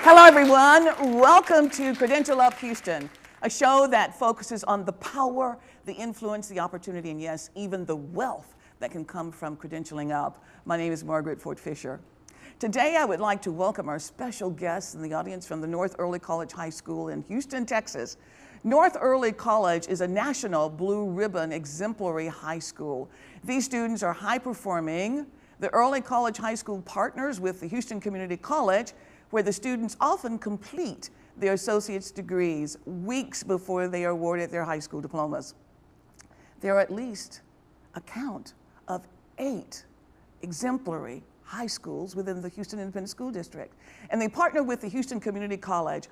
Hello, everyone. Welcome to Credential Up Houston, a show that focuses on the power, the influence, the opportunity, and yes, even the wealth that can come from credentialing up. My name is Margaret Fort Fisher. Today, I would like to welcome our special guests in the audience from the North Early College High School in Houston, Texas. North Early College is a national blue ribbon exemplary high school. These students are high performing. The Early College High School partners with the Houston Community College, where the students often complete their associate's degrees weeks before they are awarded their high school diplomas. There are at least a count of 8 exemplary high schools within the Houston Independent School District, and they partner with the Houston Community College.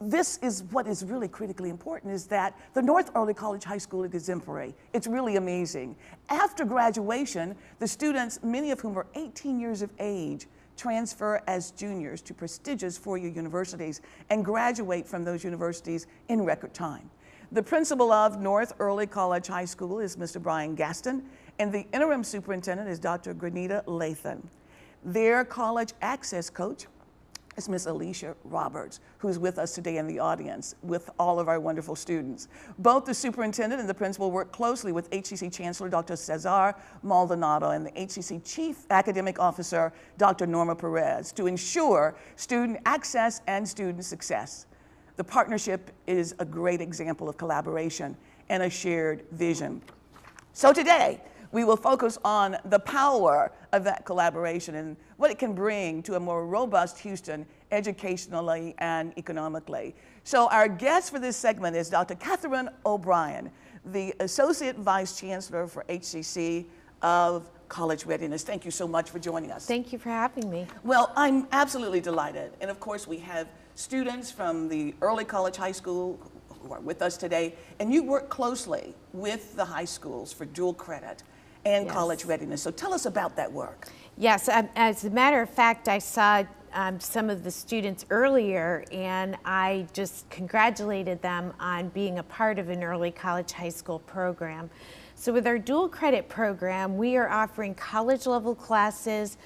This is what is really critically important, is that the North Early College High School is exemplary. It's really amazing. After graduation, the students, many of whom are 18 years of age, transfer as juniors to prestigious four-year universities and graduate from those universities in record time. The principal of North Early College High School is Mr. Brian Gaston, and the interim superintendent is Dr. Granita Lathan. Their college access coach is Ms. Alicia Roberts, who's with us today in the audience with all of our wonderful students. Both the superintendent and the principal work closely with HCC Chancellor Dr. Cesar Maldonado and the HCC Chief Academic Officer Dr. Norma Perez to ensure student access and student success. The partnership is a great example of collaboration and a shared vision. So today, we will focus on the power of that collaboration and what it can bring to a more robust Houston educationally and economically. So our guest for this segment is Dr. Catherine O'Brien, the Associate Vice Chancellor for HCC of College Readiness. Thank you so much for joining us. Thank you for having me. Well, I'm absolutely delighted. And of course, we have students from the Early College High School who are with us today, and you work closely with the high schools for dual credit and Yes. college readiness. So tell us about that work. Yes, as a matter of fact, I saw some of the students earlier, and I just congratulated them on being a part of an early college high school program. So with our dual credit program, we are offering college level classes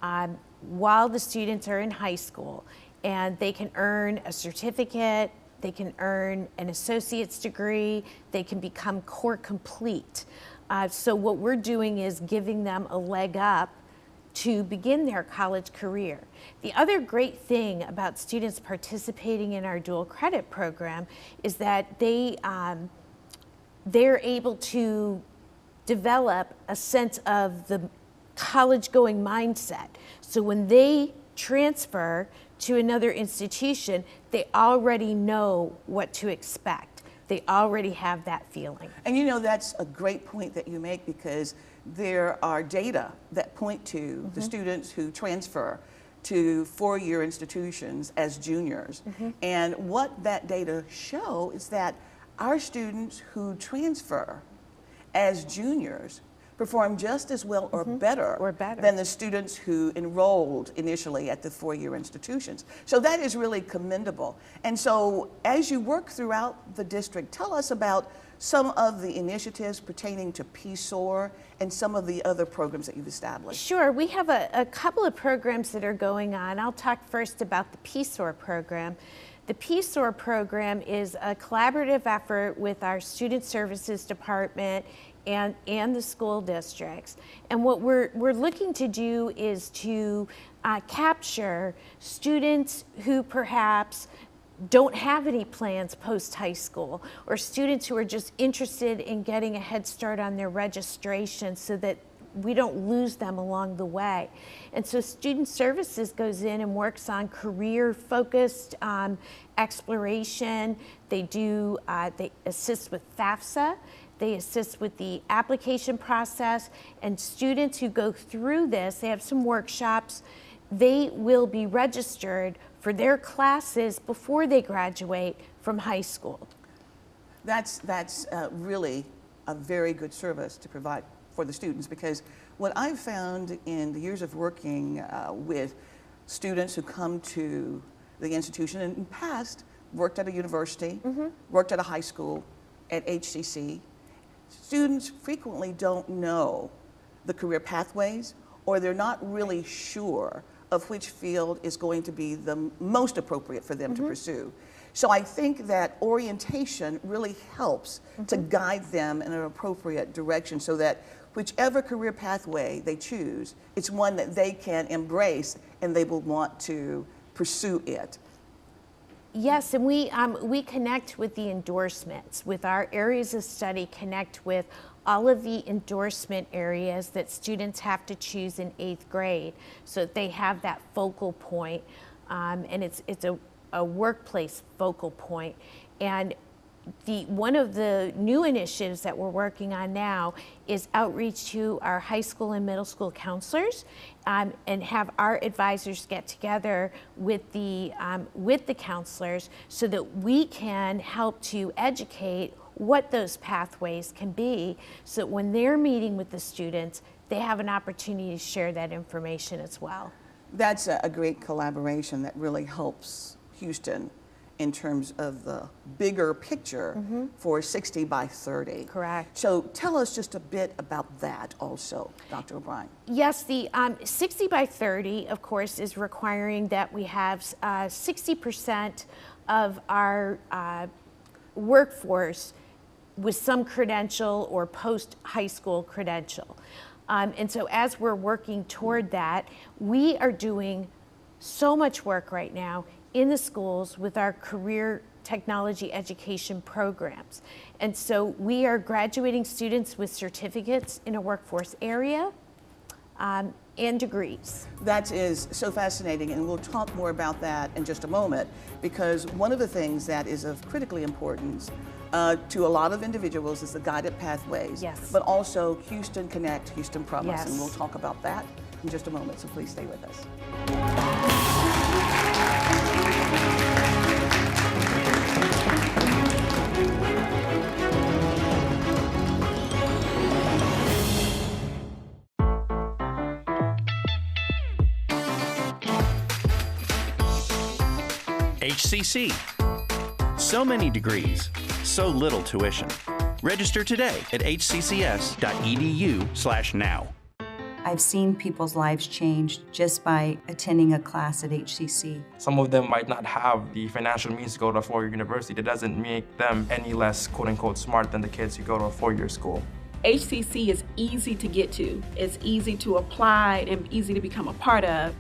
while the students are in high school, and they can earn a certificate, they can earn an associate's degree, they can become core complete. So what we're doing is giving them a leg up to begin their college career. The other great thing about students participating in our dual credit program is that they're able to develop a sense of the college-going mindset. So when they transfer to another institution, they already know what to expect. They already have that feeling. And you know, that's a great point that you make, because there are data that point to the students who transfer to four-year institutions as juniors. And what that data show is that our students who transfer as juniors perform just as well or better than the students who enrolled initially at the four-year institutions. So that is really commendable. And so as you work throughout the district, tell us about some of the initiatives pertaining to PSOAR and some of the other programs that you've established. Sure, we have a couple of programs that are going on. I'll talk first about the PSOAR program. The PSOAR program is a collaborative effort with our Student Services Department and the school districts. And what we're looking to do is to capture students who perhaps don't have any plans post-high school, or students who are just interested in getting a head start on their registration so that we don't lose them along the way. And so Student Services goes in and works on career-focused exploration. They assist with FAFSA. They assist with the application process, and students who go through this, they have some workshops, they will be registered for their classes before they graduate from high school. That's really a very good service to provide for the students, because what I've found in the years of working with students who come to the institution, and in the past worked at a university, worked at a high school, at HCC, students frequently don't know the career pathways, or they're not really sure of which field is going to be the most appropriate for them to pursue. So I think that orientation really helps to guide them in an appropriate direction so that whichever career pathway they choose, it's one that they can embrace and they will want to pursue it. Yes, and we connect with the endorsements, with our areas of study, connect with all of the endorsement areas that students have to choose in 8th grade so that they have that focal point, and it's a workplace focal point. And one of the new initiatives that we're working on now is outreach to our high school and middle school counselors, and have our advisors get together with the counselors so that we can help to educate what those pathways can be, so that when they're meeting with the students, they have an opportunity to share that information as well. That's a great collaboration that really helps Houston in terms of the bigger picture for 60 by 30. Correct. So tell us just a bit about that also, Dr. O'Brien. Yes, the 60 by 30, of course, is requiring that we have 60% of our workforce with some credential or post-high school credential. And so as we're working toward that, we are doing so much work right now in the schools with our career technology education programs. And so we are graduating students with certificates in a workforce area and degrees. That is so fascinating, and we'll talk more about that in just a moment, because one of the things that is of critically importance to a lot of individuals is the guided pathways, yes, but also Houston Connect, Houston Promise, yes, and we'll talk about that in just a moment, so please stay with us. HCC. So many degrees, so little tuition. Register today at HCCS.EDU/now. I've seen people's lives change just by attending a class at HCC. Some of them might not have the financial means to go to a four-year university. That doesn't make them any less quote-unquote smart than the kids who go to a four-year school. HCC is easy to get to. It's easy to apply and easy to become a part of.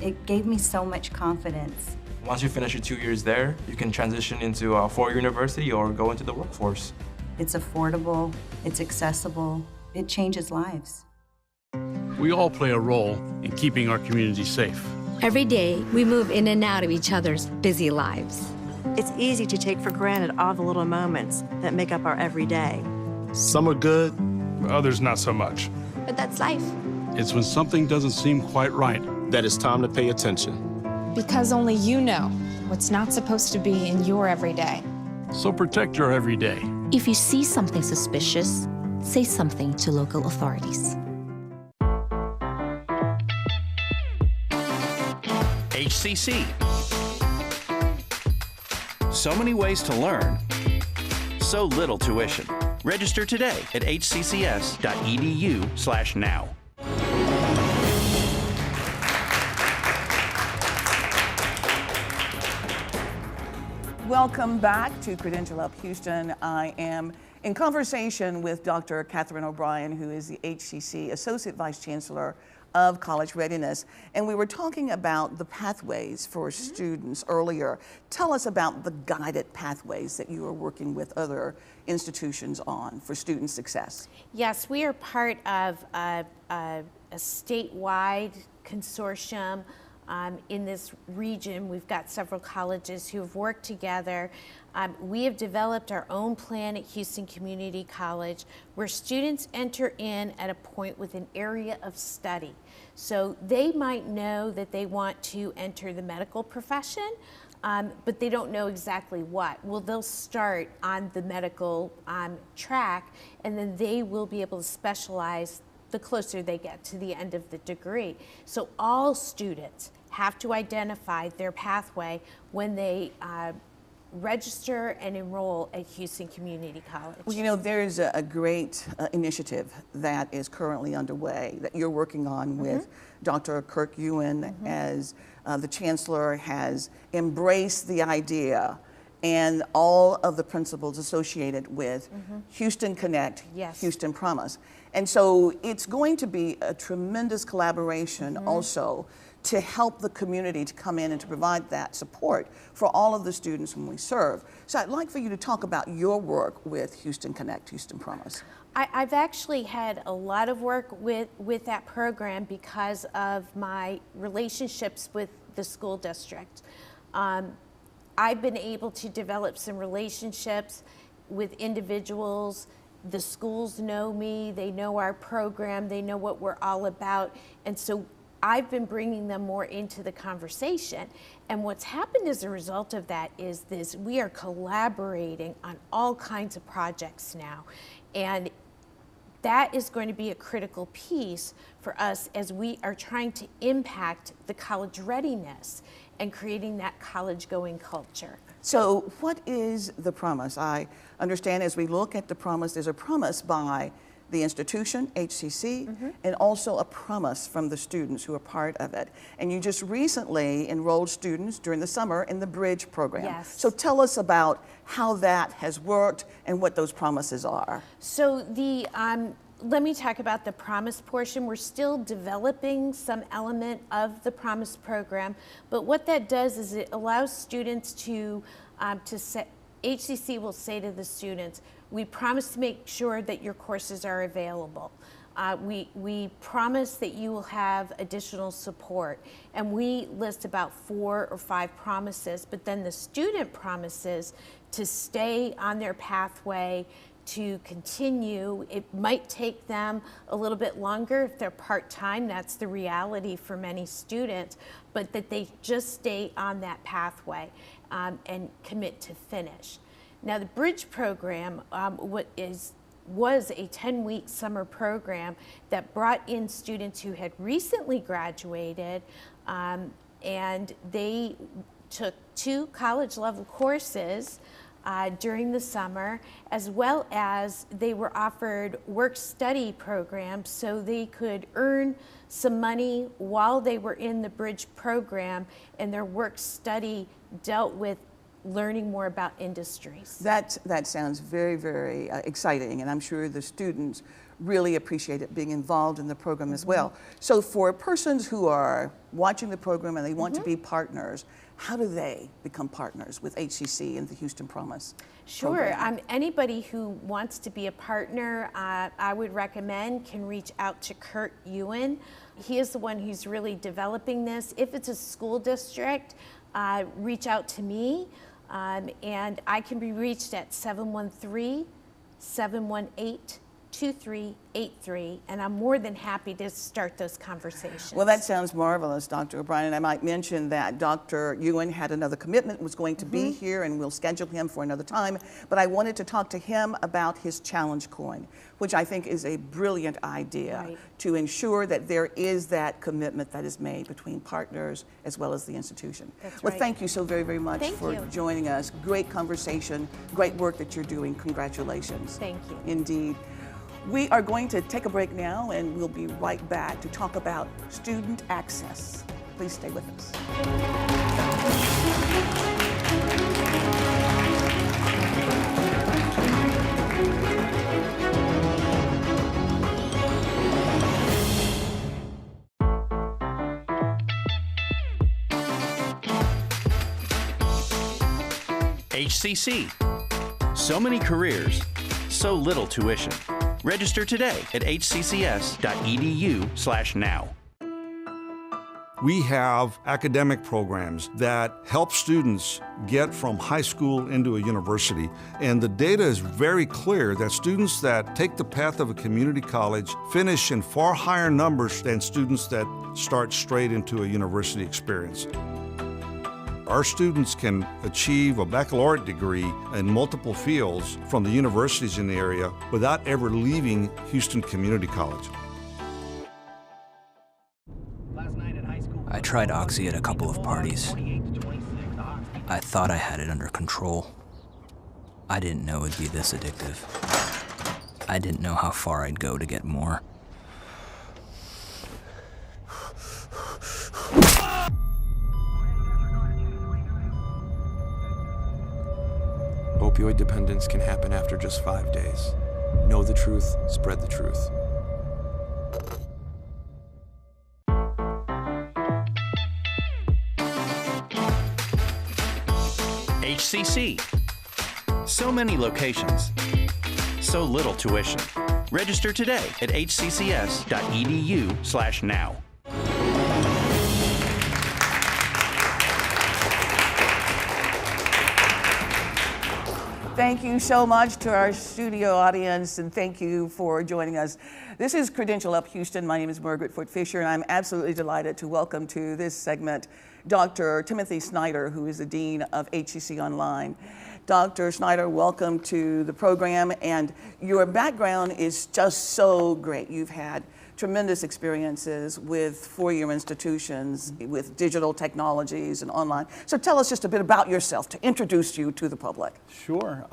It gave me so much confidence. Once you finish your 2 years there, you can transition into a four-year university or go into the workforce. It's affordable, it's accessible, it changes lives. We all play a role in keeping our community safe. Every day, we move in and out of each other's busy lives. It's easy to take for granted all the little moments that make up our everyday. Some are good, others not so much. But that's life. It's when something doesn't seem quite right that it's time to pay attention. Because only you know what's not supposed to be in your everyday. So protect your everyday. If you see something suspicious, say something to local authorities. HCC. So many ways to learn, so little tuition. Register today at HCCS.EDU/now. Welcome back to Credential Up Houston. I am in conversation with Dr. Catherine O'Brien, who is the HCC Associate Vice Chancellor of College Readiness. And we were talking about the pathways for students earlier. Tell us about the guided pathways that you are working with other institutions on for student success. Yes, we are part of a statewide consortium in this region. We've got several colleges who have worked together. We have developed our own plan at Houston Community College where students enter in at a point with an area of study. So they might know that they want to enter the medical profession, but they don't know exactly what. Well, they'll start on the medical track, and then they will be able to specialize the closer they get to the end of the degree. So all students have to identify their pathway when they register and enroll at Houston Community College. Well, you know, there's a great initiative that is currently underway that you're working on with Dr. Kirk Ewan as the Chancellor has embraced the idea and all of the principles associated with Houston Connect, Houston Promise. And so it's going to be a tremendous collaboration also to help the community to come in and to provide that support for all of the students whom we serve. So I'd like for you to talk about your work with Houston Connect, Houston Promise. I've actually had a lot of work with that program because of my relationships with the school district. I've been able to develop some relationships with individuals. The schools know me, they know our program, they know what we're all about, and so I've been bringing them more into the conversation. And what's happened as a result of that is we are collaborating on all kinds of projects now. And that is going to be a critical piece for us as we are trying to impact the college readiness and creating that college-going culture. So what is the promise? I understand as we look at the promise, there's a promise by the institution, HCC, and also a promise from the students who are part of it. And you just recently enrolled students during the summer in the Bridge program. Yes. So tell us about how that has worked and what those promises are. So let me talk about the Promise portion. We're still developing some element of the Promise program, but what that does is it allows students to set, HCC will say to the students, we promise to make sure that your courses are available. We promise that you will have additional support. And we list about 4 or 5 promises, but then the student promises to stay on their pathway, to continue. It might take them a little bit longer if they're part-time. That's the reality for many students, but that they just stay on that pathway and commit to finish. Now, the Bridge program was a 10-week summer program that brought in students who had recently graduated, and they took 2 college-level courses during the summer, as well as they were offered work-study programs so they could earn some money while they were in the Bridge program, and their work-study dealt with learning more about industries. That sounds very, very exciting, and I'm sure the students really appreciate it being involved in the program as well. So for persons who are watching the program and they want to be partners, how do they become partners with HCC and the Houston Promise program? Anybody who wants to be a partner, I would recommend, can reach out to Kurt Ewan. He is the one who's really developing this. If it's a school district, reach out to me. And I can be reached at 713-718-2383, and I'm more than happy to start those conversations. Well, that sounds marvelous, Dr. O'Brien. And I might mention that Dr. Ewan had another commitment, was going to be here, and we'll schedule him for another time. But I wanted to talk to him about his challenge coin, which I think is a brilliant idea to ensure that there is that commitment that is made between partners as well as the institution. Well, thank you so very, very much for joining us. Great conversation, great work that you're doing. Congratulations. Thank you. Indeed. We are going to take a break now, and we'll be right back to talk about student access. Please stay with us. HCC. So many careers, so little tuition. Register today at HCCS.EDU/now. We have academic programs that help students get from high school into a university, and the data is very clear that students that take the path of a community college finish in far higher numbers than students that start straight into a university experience. Our students can achieve a baccalaureate degree in multiple fields from the universities in the area without ever leaving Houston Community College. I tried Oxy at a couple of parties. I thought I had it under control. I didn't know it'd be this addictive. I didn't know how far I'd go to get more. Opioid dependence can happen after just 5 days. Know the truth, spread the truth. HCC. So many locations. So little tuition. Register today at HCCS.EDU/now. Thank you so much to our studio audience, and thank you for joining us. This is Credential Up Houston. My name is Margaret Fisher, and I'm absolutely delighted to welcome to this segment Dr. Timothy Snyder, who is the Dean of HCC Online. Dr. Snyder, welcome to the program, and your background is just so great. You've had tremendous experiences with four-year institutions, with digital technologies and online. So tell us just a bit about yourself to introduce you to the public. Sure.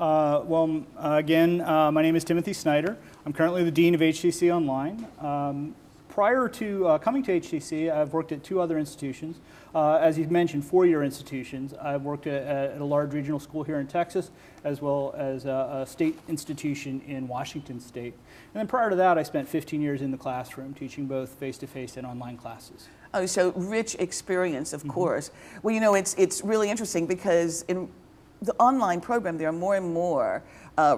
Again, my name is Timothy Snyder. I'm currently the Dean of HCC Online. Prior to coming to HCC, I've worked at two other institutions. As you mentioned, four-year institutions. I've worked at a large regional school here in Texas, as well as a state institution in Washington State. And then prior to that, I spent 15 years in the classroom, teaching both face-to-face and online classes. Oh, so rich experience, of course. Well, you know, it's really interesting because in the online program, there are more and more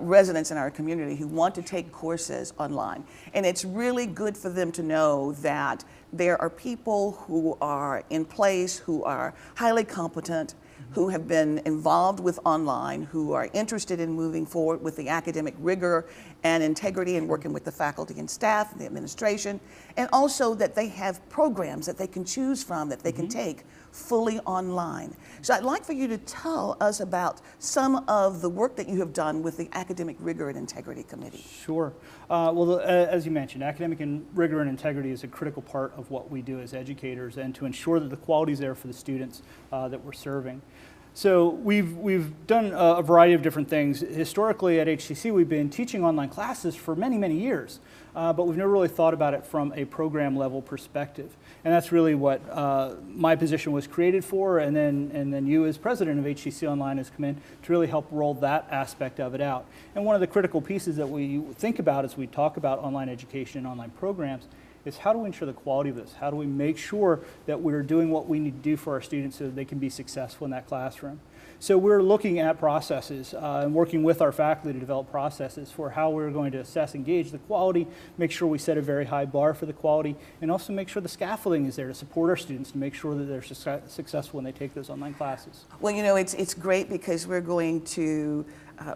residents in our community who want to take courses online. And it's really good for them to know that there are people who are in place, who are highly competent, who have been involved with online, who are interested in moving forward with the academic rigor and integrity and working with the faculty and staff and the administration, and also that they have programs that they can choose from, that they can take fully online. So I'd like for you to tell us about some of the work that you have done with the Academic Rigor and Integrity Committee. Sure. As you mentioned, academic rigor and integrity is a critical part of what we do as educators, and to ensure that the quality is there for the students that we're serving. So we've done a variety of different things. Historically at HCC, we've been teaching online classes for many, many years, but we've never really thought about it from a program level perspective. And that's really what my position was created for, and then you as president of HCC Online has come in to really help roll that aspect of it out. And one of the critical pieces that we think about as we talk about online education and online programs is how do we ensure the quality of this? How do we make sure that we're doing what we need to do for our students so that they can be successful in that classroom? So we're looking at processes and working with our faculty to develop processes for how we're going to assess and gauge the quality, make sure we set a very high bar for the quality, and also make sure the scaffolding is there to support our students to make sure that they're successful when they take those online classes. Well, you know, it's great because we're going to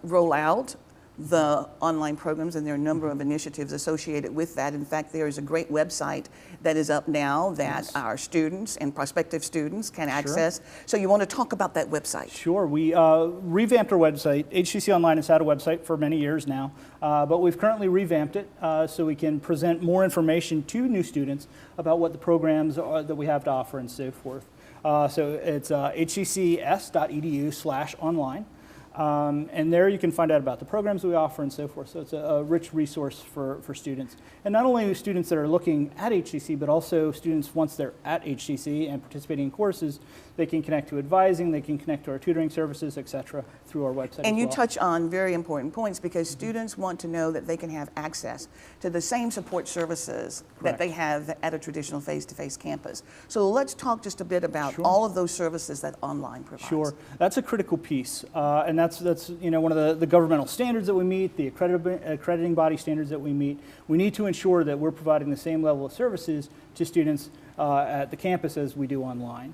roll out the online programs, and there are a number of initiatives associated with that. In fact, there is a great website that is up now that our students and prospective students can access. So you want to talk about that website? Sure. We revamped our website. HCC Online has had a website for many years now, but we've currently revamped it so we can present more information to new students about what the programs are that we have to offer and so forth. So it's HCCS.EDU/online. And there you can find out about the programs we offer and so forth. So it's a rich resource for students. And not only students that are looking at HCC, but also students once they're at HCC and participating in courses, they can connect to advising, they can connect to our tutoring services, etc. through our website. And you touch on very important points because students want to know that they can have access to the same support services that they have at a traditional face-to-face campus. So let's talk just a bit about all of those services that online provides. Sure, that's a critical piece, and that's you know, one of the governmental standards that we meet, the accrediting body standards that we meet. We need to ensure that we're providing the same level of services to students at the campus as we do online.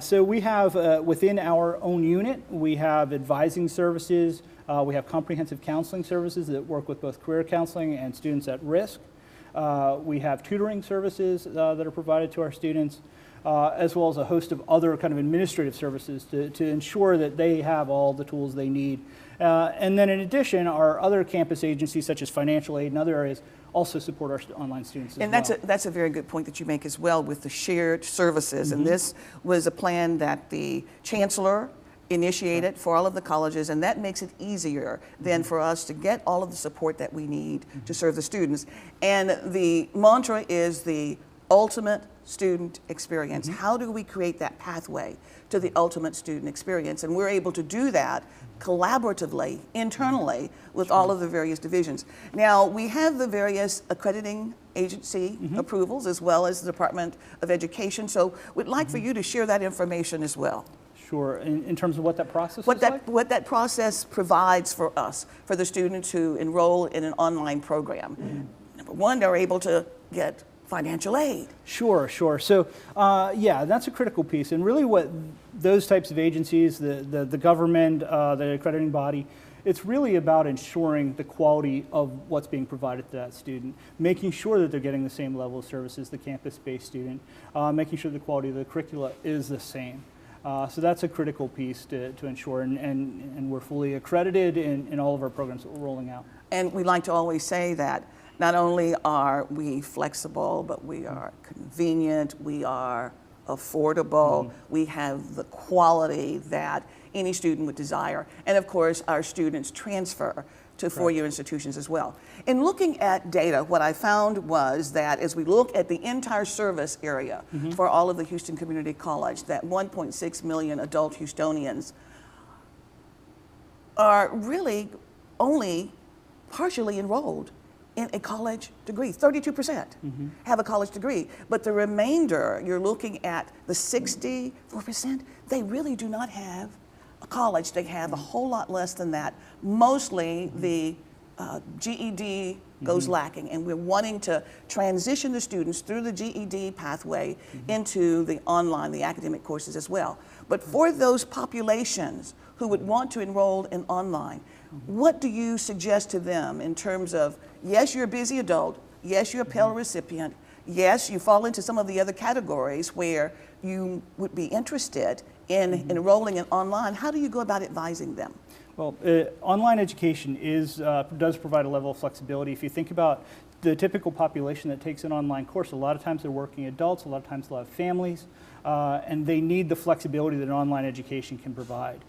So we have, within our own unit, we have advising services, we have comprehensive counseling services that work with both career counseling and students at risk. We have tutoring services that are provided to our students, as well as a host of other kind of administrative services to ensure that they have all the tools they need. And then in addition, our other campus agencies, such as financial aid and other areas, also support our online students as well. And that's a very good point that you make as well with the shared services. And this was a plan that the Chancellor initiate it for all of the colleges, and that makes it easier than for us to get all of the support that we need to serve the students. And the mantra is the ultimate student experience. How do we create that pathway to the ultimate student experience? And we're able to do that collaboratively, internally, with all of the various divisions. Now, we have the various accrediting agency approvals as well as the Department of Education, so we'd like for you to share that information as well. Sure. In terms of what that process is like? What that process provides for us, for the students who enroll in an online program. Number one, they're able to get financial aid. Sure. So, yeah, that's a critical piece. And really what those types of agencies, the government, the accrediting body, it's really about ensuring the quality of what's being provided to that student, making sure that they're getting the same level of service as the campus-based student, making sure the quality of the curricula is the same. So that's a critical piece to ensure, and we're fully accredited in all of our programs that we're rolling out. And we like to always say that not only are we flexible, but we are convenient, we are affordable, we have the quality that any student would desire. And of course, our students transfer to four-year institutions as well. In looking at data, what I found was that as we look at the entire service area for all of the Houston Community College, that 1.6 million adult Houstonians are really only partially enrolled in a college degree. 32% have a college degree, but the remainder, you're looking at the 64%, they really do not have a college. They have a whole lot less than that. Mostly the GED goes lacking, and we're wanting to transition the students through the GED pathway into the online, the academic courses as well. But for those populations who would want to enroll in online, what do you suggest to them in terms of, yes, you're a busy adult, yes, you're a Pell recipient, yes, you fall into some of the other categories where you would be interested in enrolling in online. How do you go about advising them? Well, online education does provide a level of flexibility. If you think about the typical population that takes an online course, a lot of times they're working adults, a lot of times they'll have families, and they need the flexibility that an online education can provide.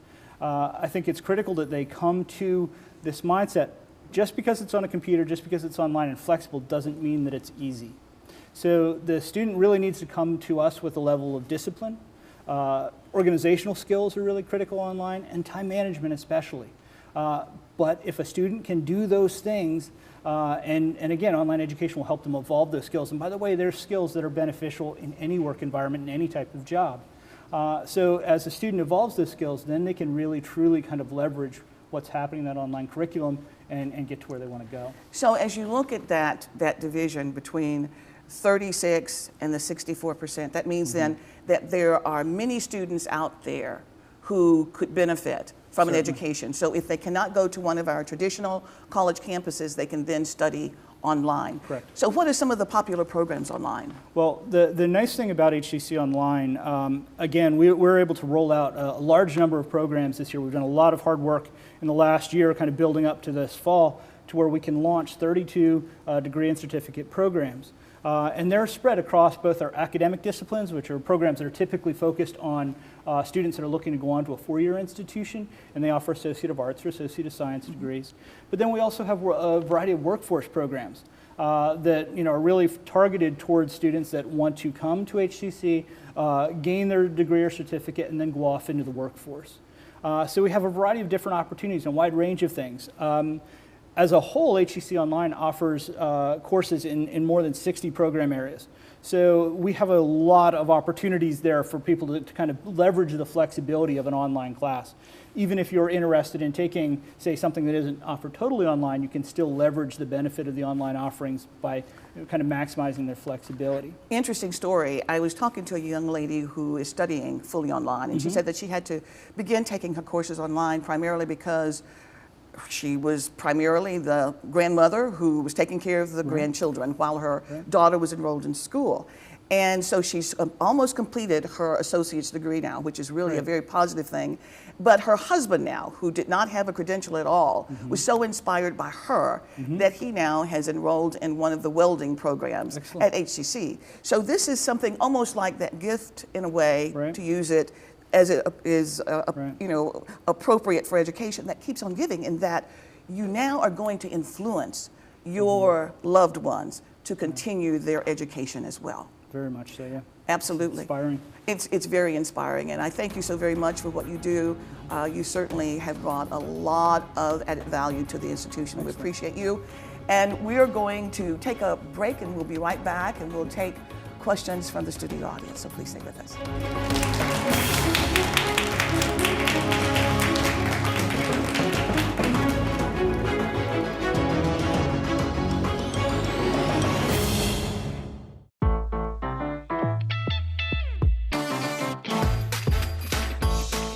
I think it's critical that they come to this mindset. Just because it's on a computer, just because it's online and flexible, doesn't mean that it's easy. So the student really needs to come to us with a level of discipline. Organizational skills are really critical online, and time management especially. But if a student can do those things, and again, online education will help them evolve those skills. And by the way, there's skills that are beneficial in any work environment, in any type of job. So as a student evolves those skills, then they can really, truly kind of leverage what's happening in that online curriculum and get to where they want to go. So as you look at that division between 36 and the 64%, that means then that there are many students out there who could benefit from an education. So if they cannot go to one of our traditional college campuses, they can then study online. Correct. So what are some of the popular programs online? Well, the nice thing about HCC Online, again, we're able to roll out a large number of programs this year. We've done a lot of hard work in the last year, kind of building up to this fall, to where we can launch 32 degree and certificate programs. And they're spread across both our academic disciplines, which are programs that are typically focused on students that are looking to go on to a four-year institution, and they offer Associate of Arts or Associate of Science degrees. But then we also have a variety of workforce programs that are really targeted towards students that want to come to HCC, gain their degree or certificate, and then go off into the workforce. So we have a variety of different opportunities and a wide range of things. As a whole, HCC Online offers courses in more than 60 program areas. So we have a lot of opportunities there for people to kind of leverage the flexibility of an online class. Even if you're interested in taking, say, something that isn't offered totally online, you can still leverage the benefit of the online offerings by kind of maximizing their flexibility. Interesting story. I was talking to a young lady who is studying fully online, and she said that she had to begin taking her courses online primarily because she was primarily the grandmother who was taking care of the grandchildren while her daughter was enrolled in school. And so she's almost completed her associate's degree now, which is really a very positive thing. But her husband now, who did not have a credential at all, was so inspired by her that he now has enrolled in one of the welding programs at HCC. So this is something almost like that gift in a way, to use it, as it is Right. you know, appropriate for education, that keeps on giving, in that you now are going to influence your loved ones to continue their education as well. Very much so, yeah. Absolutely. Inspiring. It's very inspiring, and I thank you so very much for what you do. You certainly have brought a lot of added value to the institution. We appreciate you. And we're going to take a break, and we'll be right back, and we'll take questions from the studio audience, so please stay with us.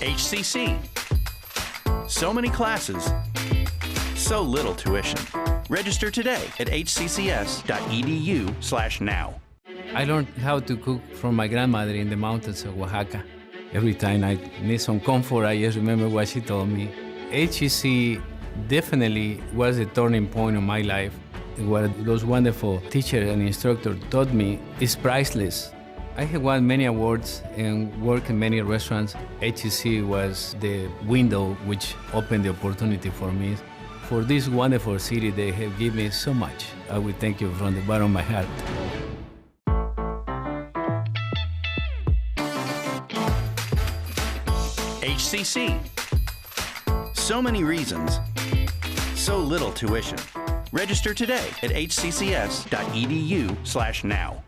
HCC. So many classes, so little tuition. Register today at HCCS.EDU/now. I learned how to cook from my grandmother in the mountains of Oaxaca. Every time I need some comfort, I just remember what she told me. HCC definitely was a turning point in my life. What those wonderful teachers and instructors taught me is priceless. I have won many awards and worked in many restaurants. HCC was the window which opened the opportunity for me. For this wonderful city, they have given me so much. I will thank you from the bottom of my heart. HCC. So many reasons, so little tuition. Register today at HCCS.EDU/now.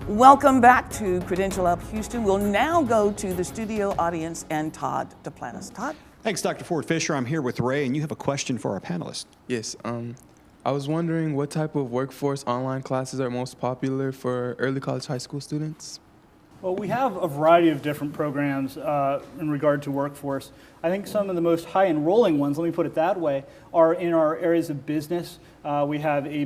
Welcome back to Credential Up Houston. We'll now go to the studio audience and Todd Duplantis. Todd? Thanks, Dr. Ford Fisher. I'm here with Ray, and you have a question for our panelists. Yes. I was wondering what type of workforce online classes are most popular for early college high school students? Well, we have a variety of different programs in regard to workforce. I think some of the most high enrolling ones, let me put it that way, are in our areas of business. We have a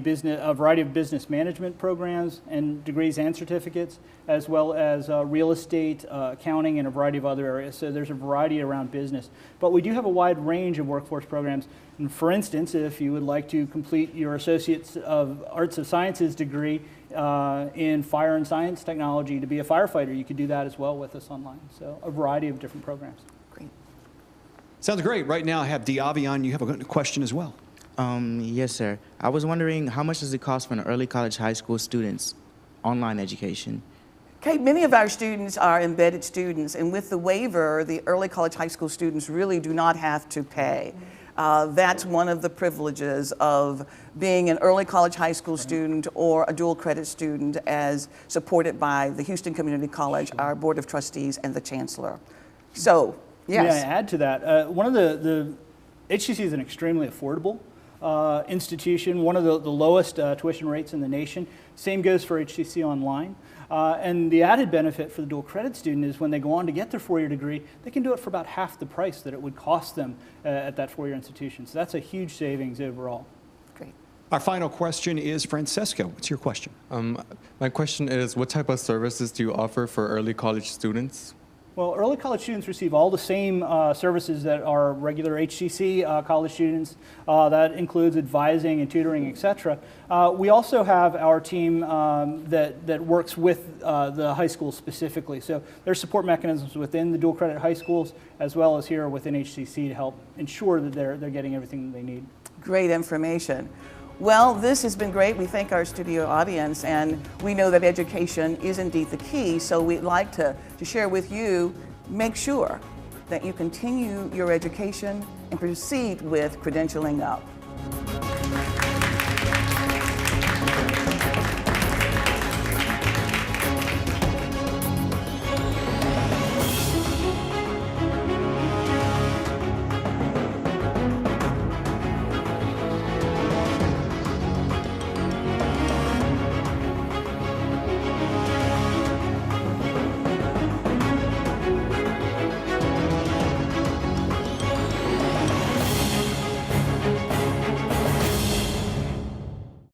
variety of business management programs and degrees and certificates, as well as real estate, accounting, and a variety of other areas. So there's a variety around business. But we do have a wide range of workforce programs. And for instance, if you would like to complete your Associates of Arts of Sciences degree in fire and science technology to be a firefighter, you could do that as well with us online. So a variety of different programs. Great. Sounds great. Right now I have Diavi on. You have a question as well. Yes, sir. I was wondering, how much does it cost for an early college high school student's online education? Okay, many of our students are embedded students, and with the waiver, the early college high school students really do not have to pay. That's one of the privileges of being an early college high school student or a dual credit student, as supported by the Houston Community College, our Board of Trustees, and the Chancellor. So, yes. May I add to that? One of the HCC is an extremely affordable institution, one of the lowest tuition rates in the nation. Same goes for HCC Online. And the added benefit for the dual credit student is when they go on to get their four-year degree, they can do it for about half the price that it would cost them at that four-year institution. So that's a huge savings overall. Great. Our final question is Francesco. What's your question? My question is, what type of services do you offer for early college students? Well, early college students receive all the same services that our regular HCC college students. That includes advising and tutoring, etc. We also have our team that works with the high schools specifically. So there's support mechanisms within the dual credit high schools, as well as here within HCC, to help ensure that they're getting everything that they need. Great information. Well, this has been great. We thank our studio audience, and we know that education is indeed the key, so we'd like to share with you, make sure that you continue your education and proceed with credentialing up.